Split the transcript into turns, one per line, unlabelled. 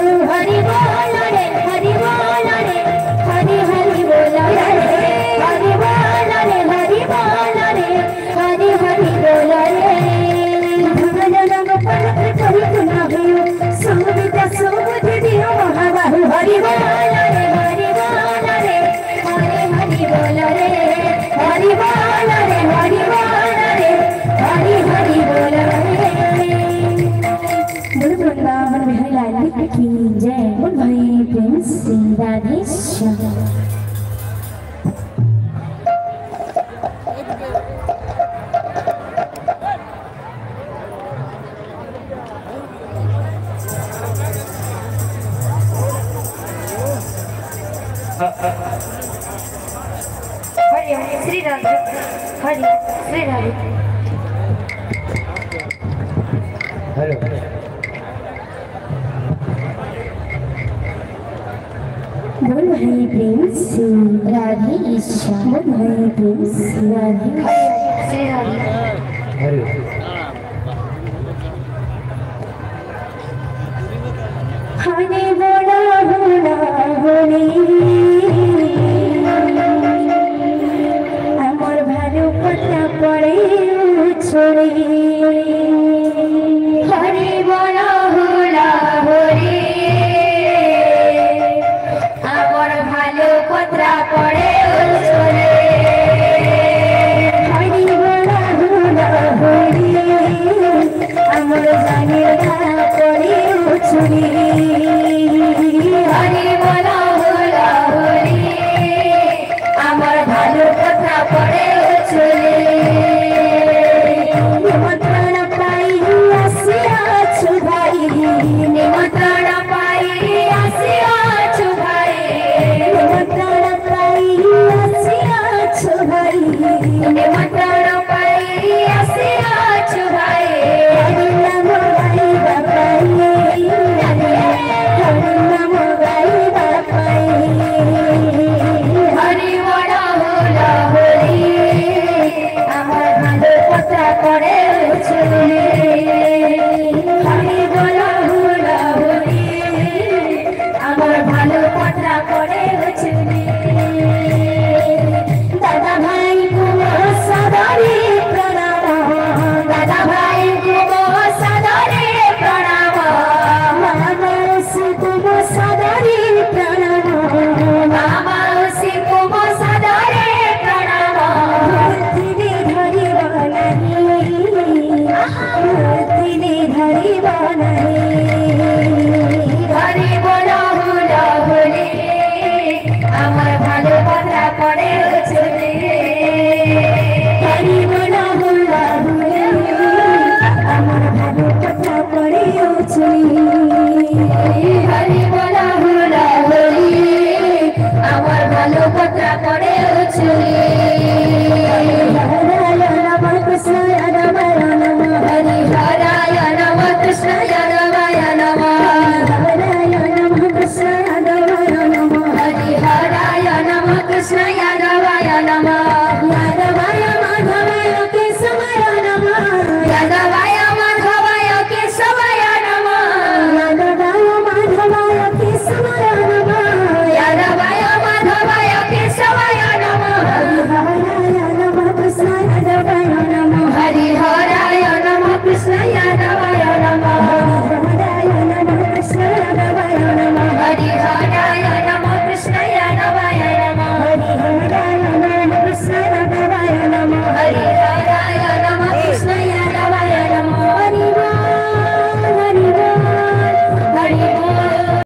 हरि बोल रे हरि बोल रे हरि हरि बोल रे हरि बोल रे हरि बोल रे हरि हरि बोल रे भगवान नाम पलक करी तुना भयो संविदा सुबुद्धि दियो महाबाहु हरि बोल रे हरि बोल रे हरि हरि बोल रे हरि बोल रे हरि बोल रे हरि हरि बोल रे बोल वृंदावन बिहारी लाल की जय बोल भाई प्रेम से राधे श्याम हरि श्री राधे हरि श्री राधे
हेलो
बोल भाई प्रेम से राधे श्याम बोल भाई प्रेम से राधे श्री राधे
हेलो
खाने बड़ा होना होने আমার ভালো কথা পড়ে ছড়ে হরি বড় হুলা হরি আমার ভালো কথা পড়ে ছড়ে হরি বড় হুলা হরি আমার জানে না পড়ে ছড়ে হরি বড় হুলা হরি আমার ভালো কথা পড়ে চলে নিমন্ত্রণ পাই আসিয়াছো ভাই নিমন্ত্রণ পাই আসিয়াছো ভাই নিমন্ত্রণ পাই আসিয়াছো ভাই নিমন্ত্রণ পাই আসিয়াছো ভাই হরি নাম গাইবা পাই হরি নাম গাইবা পাই হরি বড় হলো হরি আমার ভালো কথা করে চলে হরি বড় হলো হরি আমার ভালো কথা করে চলে দাদা ভাই কুমো সাদরে প্রণাম দাদা ভাই কুমো সাদরে প্রণাম মানসি কুমো সাদরে প্রণাম মানসি কুমো সাদরে প্রণাম মূর্তিনি ধরিব নাহি মূর্তিনি ধরিব নাহি হরি বল হুল হরি আমার ভালো কথা পড়ে চলে হরি বল হুল হরি আমার ভালো কথা পড়ে চলে হরি বল হুল হরি আমার ভালো কথা পড়ে চলে হরায় নম কৃষ্ণায় নমঃ নমঃ হরি হরায় নম কৃষ্ণায় নমঃ নমঃ হরায় নম কৃষ্ণায় নমঃ নমঃ হরি হরায় নম কৃষ্ণায় নমঃ নমঃ यादवाय माधवाय केशवाय नमः यादवाय माधवाय केशवाय नमः यादवाय माधवाय केशवाय नमः यादवाय माधवाय केशवाय नमः हरिहराय नमः कृष्णाय नमः नमः हरिहराय नमः कृष्णाय नमः नमः हरिहराय नमः कृष्णाय नमः नमः हरिहराय नमः कृष्णाय नमः नमः हरिहराय